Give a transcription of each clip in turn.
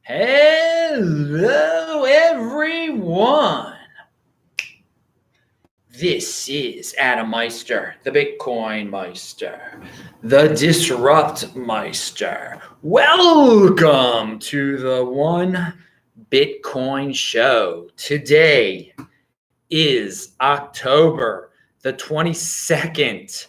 Hello, everyone. This is Adam Meister, the Bitcoin Meister, the Disrupt Meister. Welcome to the One Bitcoin Show. Today is October the 22nd,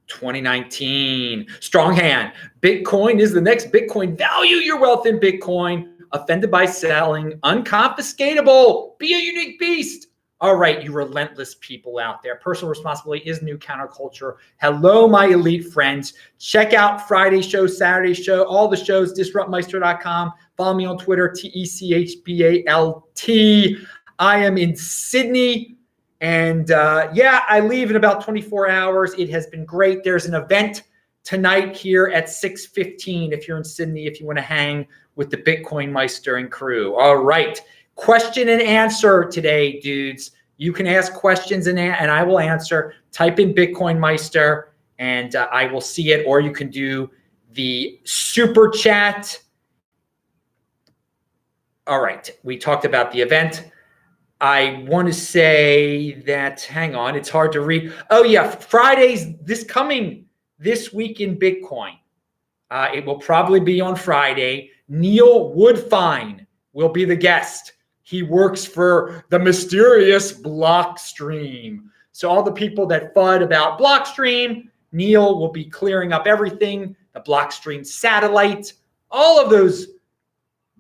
2019. Strong hand. Bitcoin is the next Bitcoin. Value your wealth in Bitcoin. Offended by selling. Unconfiscatable. Be a unique beast. All right, you relentless people out there. Personal responsibility is new counterculture. Hello, my elite friends. Check out Friday's show, Saturday's show, all the shows, disruptmeister.com. Follow me on Twitter, TECHBALT. I am in Sydney. And I leave in about 24 hours. It has been great. There's an event tonight here at 6:15 if you're in Sydney, if you want to hang with the Bitcoin Meister and crew. All right. Question and answer today, dudes. You can ask questions and I will answer. Type in Bitcoin Meister and I will see it. Or you can do the super chat. All right. We talked about the event. I want to say that, hang on, it's hard to read. Oh, yeah, Friday's this week in Bitcoin. It will probably be on Friday. Neil Woodfine will be the guest. He works for the mysterious Blockstream. So all the people that FUD about Blockstream, Neil will be clearing up everything, the Blockstream satellite, all of those,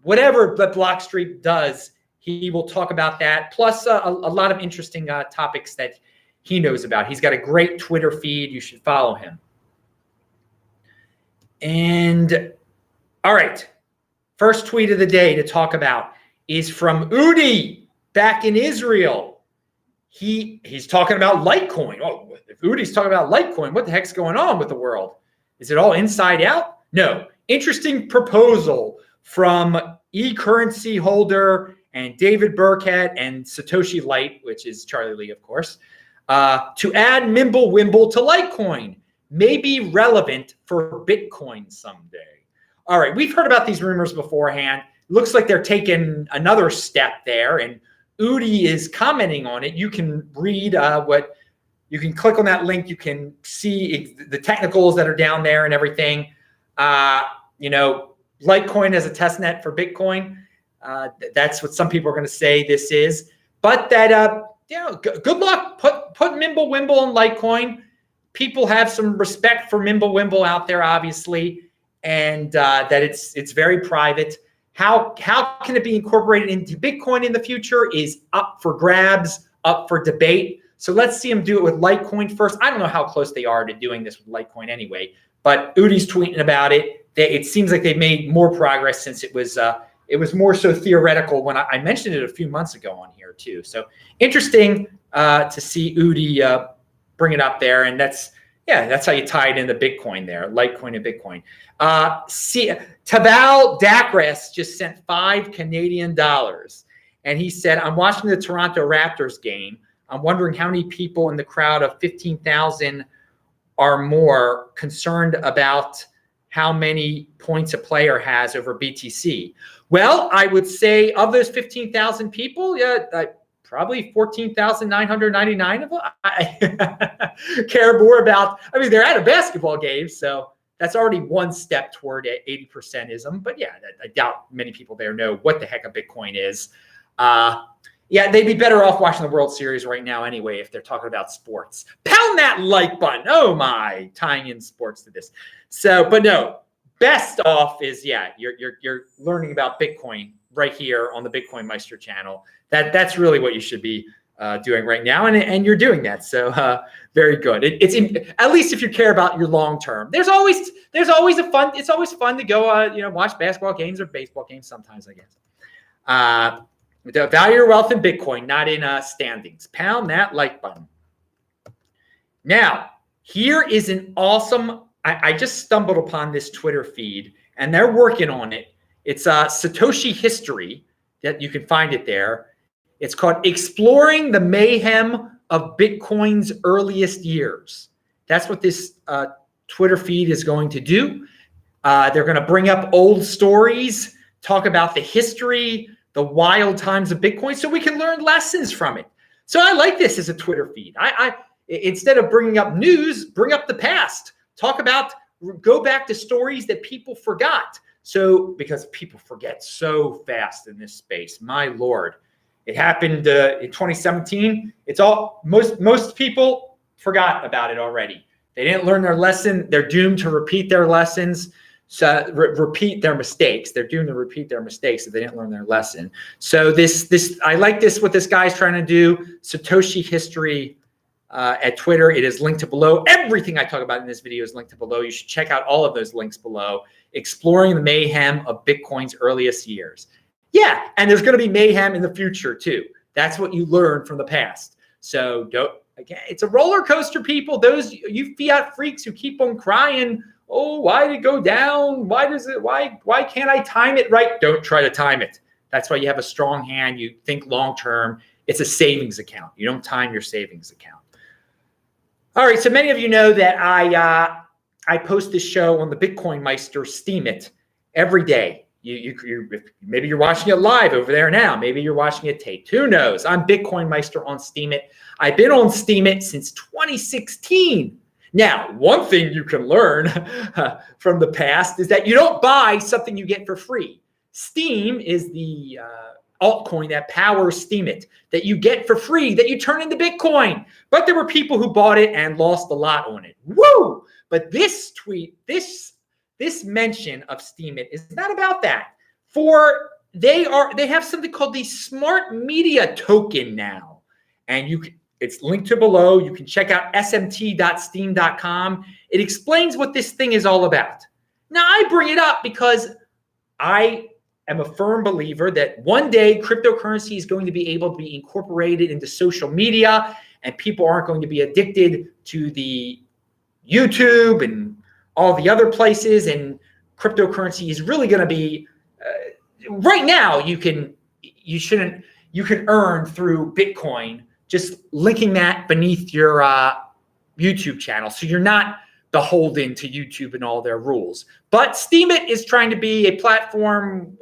whatever the Blockstream does. He will talk about that, plus a lot of interesting topics that he knows about. He's got a great Twitter feed. You should follow him. And all right, first tweet of the day to talk about is from Udi back in Israel. He's talking about Litecoin. Oh, if Udi's talking about Litecoin, what the heck's going on with the world? Is it all inside out? No. Interesting proposal from eCurrency holder and David Burkett and Satoshi Light, which is Charlie Lee, of course, to add MimbleWimble to Litecoin may be relevant for Bitcoin someday. All right, we've heard about these rumors beforehand. Looks like they're taking another step there, and Udi is commenting on it. You can read you can click on that link. You can see the technicals that are down there and everything. Litecoin as a test net for Bitcoin. That's what some people are going to say this is. But that, good luck. Put MimbleWimble on Litecoin. People have some respect for MimbleWimble out there, obviously, and that it's very private. How can it be incorporated into Bitcoin in the future is up for grabs, up for debate. So let's see them do it with Litecoin first. I don't know how close they are to doing this with Litecoin anyway, but Udi's tweeting about it. It seems like they've made more progress since it was more so theoretical when I mentioned it a few months ago on here too. So interesting to see Udi bring it up there. And that's how you tie it into Bitcoin there, Litecoin and Bitcoin. Taval Dacres just sent $5 Canadian. And he said, I'm watching the Toronto Raptors game. I'm wondering how many people in the crowd of 15,000 are more concerned about how many points a player has over BTC. Well, I would say of those 15,000 people, probably 14,999 of them I care more about. I mean, they're at a basketball game, so that's already one step toward 80%ism. But yeah, I doubt many people there know what the heck a Bitcoin is. They'd be better off watching the World Series right now anyway if they're talking about sports. Pound that like button. Oh my, tying in sports to this. So, but no, best off is you're learning about Bitcoin right here on the Bitcoin Meister channel. That's really what you should be doing right now, and you're doing that. So very good. At least if you care about your long term. It's always fun to go watch basketball games or baseball games sometimes, I guess. Value your wealth in Bitcoin, not in standings. Pound that like button. Now, here is an awesome. I just stumbled upon this Twitter feed, and they're working on it. It's Satoshi History that you can find it there. It's called Exploring the Mayhem of Bitcoin's Earliest Years. That's what this Twitter feed is going to do. They're going to bring up old stories talk about the history, the wild times of Bitcoin, so we can learn lessons from it. So I like this as a Twitter feed. I instead of bringing up news, bring up the past. Go back to stories that people forgot. So, because people forget so fast in this space, my Lord. It happened in 2017. Most people forgot about it already. They didn't learn their lesson. They're doomed to repeat their lessons. So repeat their mistakes. They're doomed to repeat their mistakes if they didn't learn their lesson. So I like this, what this guy's trying to do. Satoshi history at Twitter. It is linked to below. Everything I talk about in this video is linked to below. You should check out all of those links below. Exploring the mayhem of Bitcoin's earliest years. Yeah, and there's going to be mayhem in the future too. That's what you learn from the past. So again, it's a roller coaster, people. Those you fiat freaks who keep on crying, oh, why did it go down? Why can't I time it right? Don't try to time it. That's why you have a strong hand. You think long term. It's a savings account. You don't time your savings account. All right, so many of you know that I post this show on the Bitcoin Meister Steemit every day. Maybe you're watching it live over there now. Maybe you're watching it taped. Who knows? I'm Bitcoin Meister on Steemit. I've been on Steemit since 2016. Now, one thing you can learn from the past is that you don't buy something you get for free. Steem is the altcoin that powers Steemit that you get for free that you turn into Bitcoin. But there were people who bought it and lost a lot on it. Woo! But this tweet, this mention of Steemit is not about that. They have something called the Smart Media Token now, and it's linked to below. You can check out smt.steem.com. It explains what this thing is all about. Now I bring it up because I am a firm believer that one day cryptocurrency is going to be able to be incorporated into social media, and people aren't going to be addicted to the YouTube and all the other places, and cryptocurrency is really going to be right now. You can earn through Bitcoin just linking that beneath your YouTube channel, so you're not beholden to YouTube and all their rules. But Steemit is trying to be a platform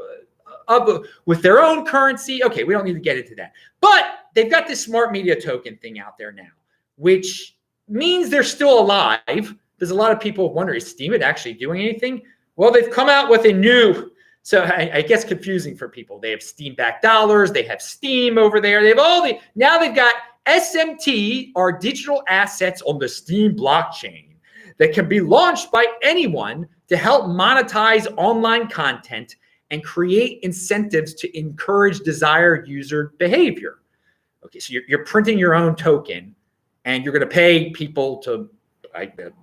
with their own currency. Okay, we don't need to get into that, but they've got this Smart Media Token thing out there now, which means they're still alive. There's a lot of people wondering, is Steemit actually doing anything? Well, they've come out with a new, so it gets confusing for people. They have Steam-backed dollars. They have Steem over there. They have now they've got SMT, or digital assets on the Steem blockchain that can be launched by anyone to help monetize online content and create incentives to encourage desired user behavior. Okay, so you're printing your own token, and you're going to pay people to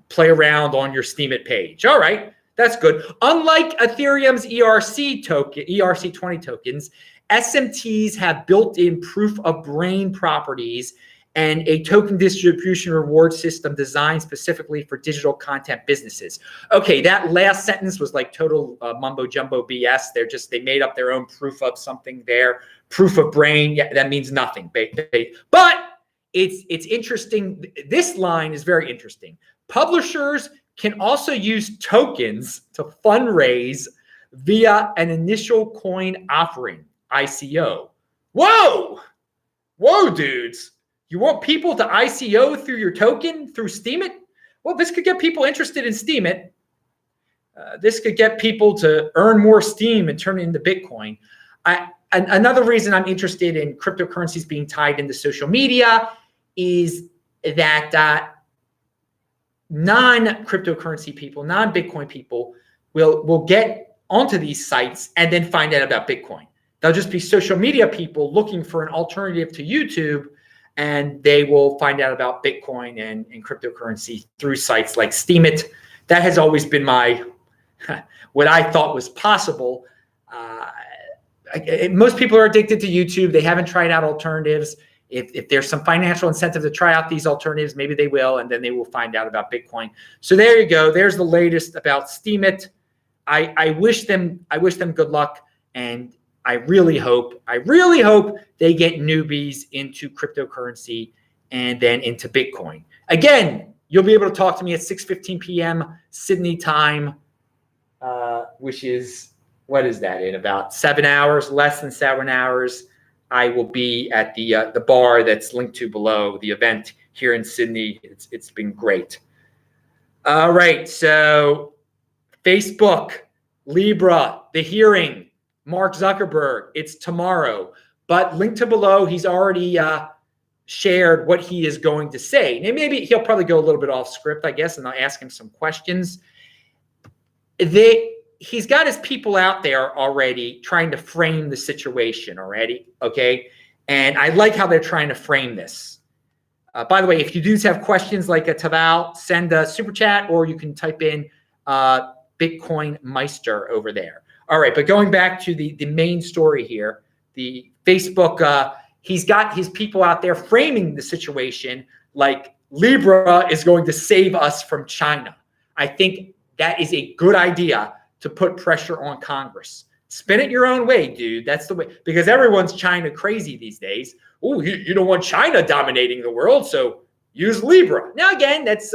play around on your Steemit page. All right, that's good. Unlike Ethereum's ERC20 tokens, SMTs have built-in proof of brain properties and a token distribution reward system designed specifically for digital content businesses. Okay, that last sentence was like total mumbo jumbo BS. They made up their own proof of something there. Proof of brain, yeah, that means nothing. But it's interesting. This line is very interesting. Publishers can also use tokens to fundraise via an initial coin offering, ICO. Whoa, dudes. You want people to ICO through your token, through Steemit? Well, this could get people interested in Steemit. This could get people to earn more Steem and turn it into Bitcoin. Another reason I'm interested in cryptocurrencies being tied into social media is that non-cryptocurrency people, non-Bitcoin people will get onto these sites and then find out about Bitcoin. They'll just be social media people looking for an alternative to YouTube, and they will find out about Bitcoin and cryptocurrency through sites like Steemit. That has always been what I thought was possible. Most people are addicted to YouTube. They haven't tried out alternatives. If there's some financial incentive to try out these alternatives, maybe they will, and then they will find out about Bitcoin. So there you go. There's the latest about Steemit. I wish them good luck, and I really hope they get newbies into cryptocurrency and then into Bitcoin. Again, you'll be able to talk to me at 6:15 p.m. Sydney time, which is what is that, in about 7 hours, less than 7 hours, I will be at the bar that's linked to below, the event here in Sydney. It's been great. All right, so Facebook, Libra, the hearing, Mark Zuckerberg, it's tomorrow. But linked to below, he's already shared what he is going to say. And maybe he'll probably go a little bit off script, I guess, and I'll ask him some questions. He's got his people out there already trying to frame the situation already, okay? And I like how they're trying to frame this. By the way, if you do have questions like a Taval, send a super chat, or you can type in Bitcoin Meister over there. All right, but going back to the main story here, the Facebook, he's got his people out there framing the situation like Libra is going to save us from China. I think that is a good idea to put pressure on Congress. Spin it your own way, dude. That's the way, because everyone's China crazy these days. Oh, you don't want China dominating the world, so use Libra. Now, again, that's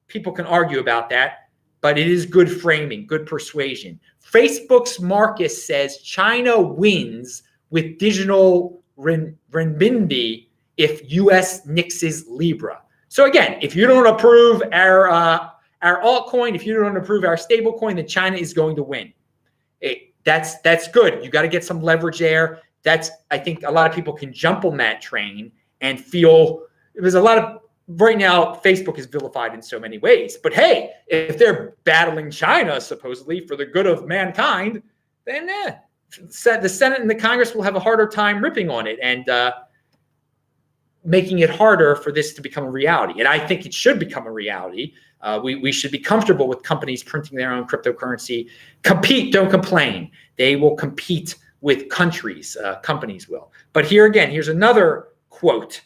people can argue about that, but it is good framing, good persuasion. Facebook's Marcus says China wins with digital renminbi if U.S. nixes Libra. So again, if you don't approve our altcoin, if you don't approve our stable coin, then China is going to win. That's good. You got to get some leverage there. I think a lot of people can jump on that train and feel there's a lot of, right now, Facebook is vilified in so many ways. But hey, if they're battling China supposedly for the good of mankind, then the Senate and the Congress will have a harder time ripping on it and making it harder for this to become a reality. And I think it should become a reality. We should be comfortable with companies printing their own cryptocurrency. Compete, don't complain. They will compete with countries. Companies will. But here again, here's another quote.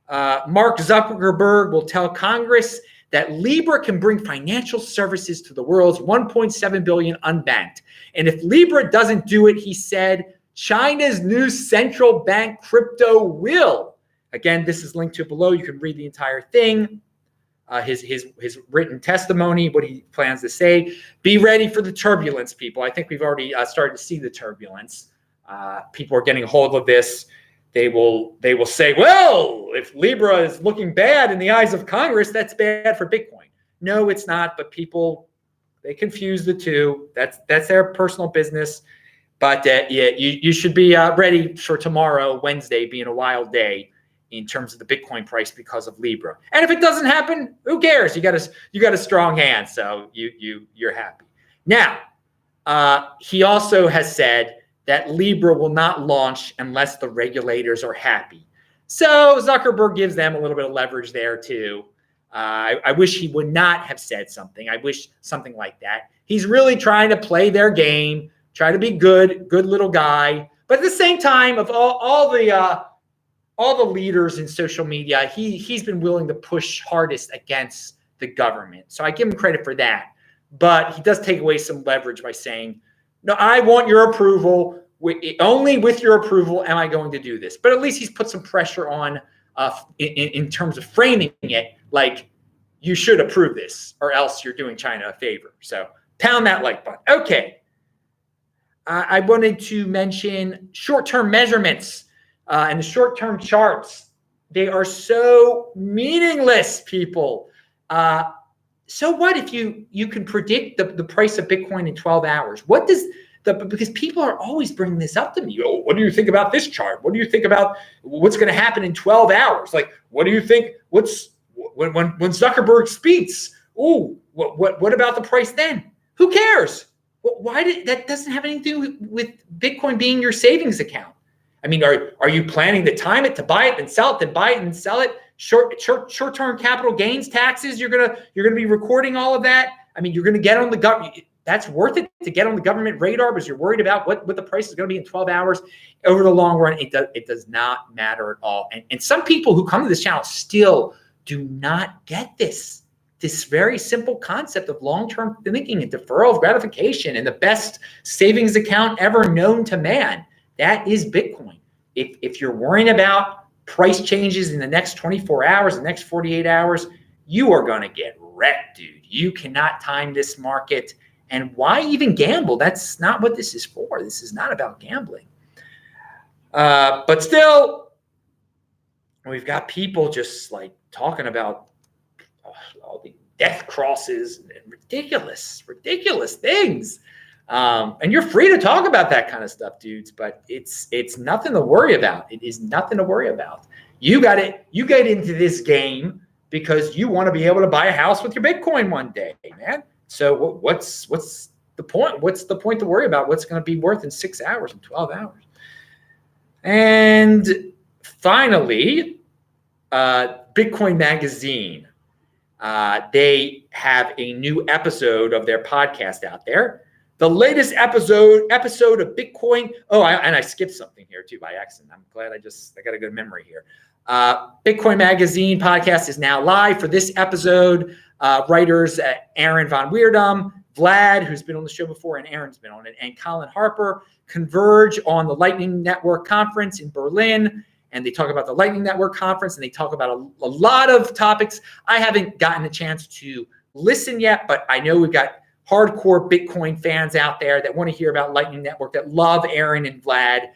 Mark Zuckerberg will tell Congress that Libra can bring financial services to the world's 1.7 billion unbanked. And if Libra doesn't do it, he said, China's new central bank crypto will. Again, this is linked to below. You can read the entire thing. His written testimony, what he plans to say. Be ready for the turbulence, people. I think we've already started to see the turbulence. People are getting a hold of this. They will say, well, if Libra is looking bad in the eyes of Congress, that's bad for Bitcoin. No, it's not. But people, they confuse the two. That's their personal business. But yeah, you should be ready for tomorrow, Wednesday, being a wild day in terms of the Bitcoin price because of Libra. And if it doesn't happen, who cares? You got a strong hand, so you're happy. Now, he also has said that Libra will not launch unless the regulators are happy. So Zuckerberg gives them a little bit of leverage there too. I wish he would not have said something. I wish something like that. He's really trying to play their game, try to be good little guy. But at the same time, of all the leaders in social media, he's been willing to push hardest against the government. So I give him credit for that. But he does take away some leverage by saying, no, I want your approval. Only with your approval am I going to do this. But at least he's put some pressure on in terms of framing it like you should approve this or else you're doing China a favor. So pound that like button. Okay. I wanted to mention short-term measurements. And the short-term charts, they are so meaningless, people. So what if you can predict the price of Bitcoin in 12 hours? What does because people are always bringing this up to me. Oh, what do you think about this chart? What do you think about what's going to happen in 12 hours? Like, what do you think? When Zuckerberg speaks? Oh, what about the price then? Who cares? Why that doesn't have anything to do with Bitcoin being your savings account? I mean, are you planning to time it to buy it and sell it, then buy it and sell it? Short-term capital gains taxes. You're gonna be recording all of that. I mean, you're gonna get on the government. That's worth it to get on the government radar because you're worried about what the price is going to be in 12 hours. Over the long run, it does not matter at all. And some people who come to this channel still do not get this very simple concept of long-term thinking and deferral of gratification and the best savings account ever known to man. That is Bitcoin. If you're worrying about price changes in the next 24 hours, the next 48 hours, you are going to get wrecked, dude. You cannot time this market. And why even gamble? That's not what this is for. This is not about gambling. But still, we've got people just like talking about all the death crosses and ridiculous things. And you're free to talk about that kind of stuff, dudes, but it's nothing to worry about. It is nothing to worry about. You get into this game because you want to be able to buy a house with your Bitcoin one day, man. So what's the point? What's the point to worry about what's going to be worth in 6 hours and 12 hours? And finally, Bitcoin Magazine. They have a new episode of their podcast out there. The latest episode of Bitcoin. Oh, I skipped something here too by accident. I'm glad I got a good memory here. Bitcoin Magazine podcast is now live for this episode. Writers Aaron Von Weirdum, Vlad, who's been on the show before, and Aaron's been on it, and Colin Harper converge on the Lightning Network conference in Berlin. And they talk about the Lightning Network conference, and they talk about a lot of topics. I haven't gotten a chance to listen yet, but I know we've got hardcore Bitcoin fans out there that want to hear about Lightning Network, that love Aaron and Vlad.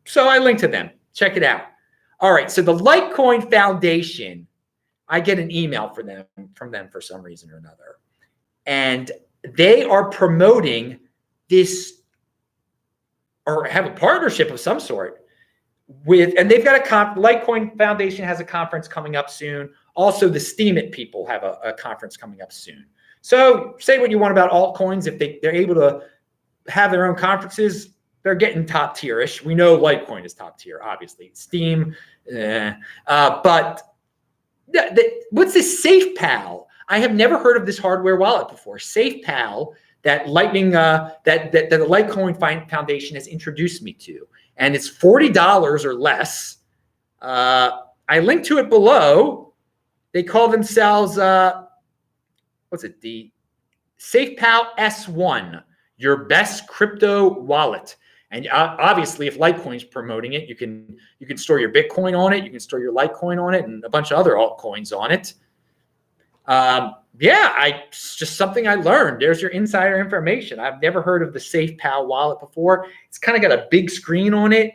So I linked to them. Check it out. All right. So the Litecoin Foundation, I get an email from them for some reason or another. And they are promoting this, or have a partnership of some sort with, and they've got Litecoin Foundation has a conference coming up soon. Also, the Steemit people have a conference coming up soon. So say what you want about altcoins. If they're able to have their own conferences, they're getting top tier-ish. We know Litecoin is top tier, obviously. Steem, but what's this SafePal? I have never heard of this hardware wallet before. SafePal, that Lightning, that the Litecoin Foundation has introduced me to, and it's $40 or less. I linked to it below. They call themselves the SafePal S1, your best crypto wallet. And obviously, if Litecoin's promoting it, you can store your Bitcoin on it, you can store your Litecoin on it, and a bunch of other altcoins on it. It's just something I learned. There's your insider information. I've never heard of the SafePal wallet before. It's kind of got a big screen on it.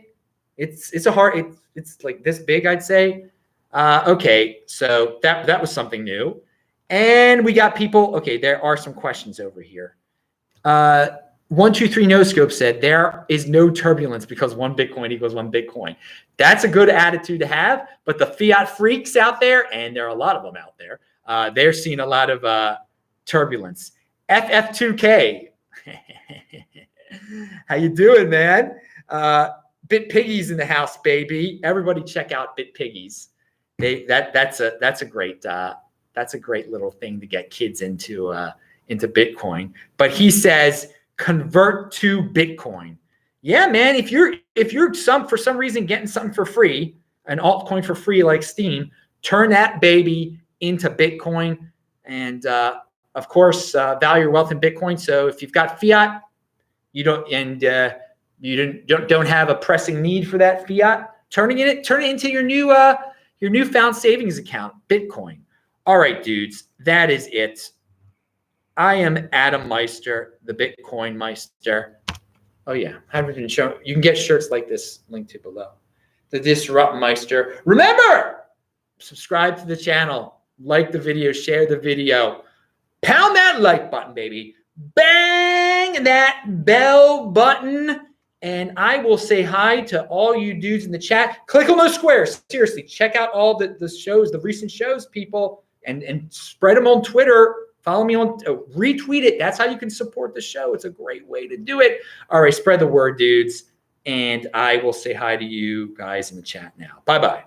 It's like this big, I'd say. Okay, so that was something new. And we got people. Okay, there are some questions over here. 123 No Scope said there is no turbulence because one Bitcoin equals one Bitcoin. That's a good attitude to have. But the fiat freaks out there, and there are a lot of them out there, they're seeing a lot of turbulence. FF2K, how you doing, man? BitPiggies in the house, baby. Everybody check out BitPiggies. That's a great little thing to get kids into Bitcoin. But he says convert to Bitcoin. Yeah, man. If you're for some reason getting something for free, an altcoin for free like Steem, turn that baby into Bitcoin, and of course value your wealth in Bitcoin. So if you've got fiat, you don't have a pressing need for that fiat, turn it into your newfound savings account, Bitcoin. All right, dudes, that is it. I am Adam Meister, the Bitcoin Meister. Oh yeah, haven't been shown. You can get shirts like this linked to below. The Disrupt Meister. Remember, subscribe to the channel, like the video, share the video, pound that like button, baby. Bang that bell button. And I will say hi to all you dudes in the chat. Click on those squares. Seriously, check out all the shows, the recent shows, people, and spread them on Twitter. Follow me on, retweet it. That's how you can support the show. It's a great way to do it. All right, spread the word, dudes. And I will say hi to you guys in the chat now. Bye-bye.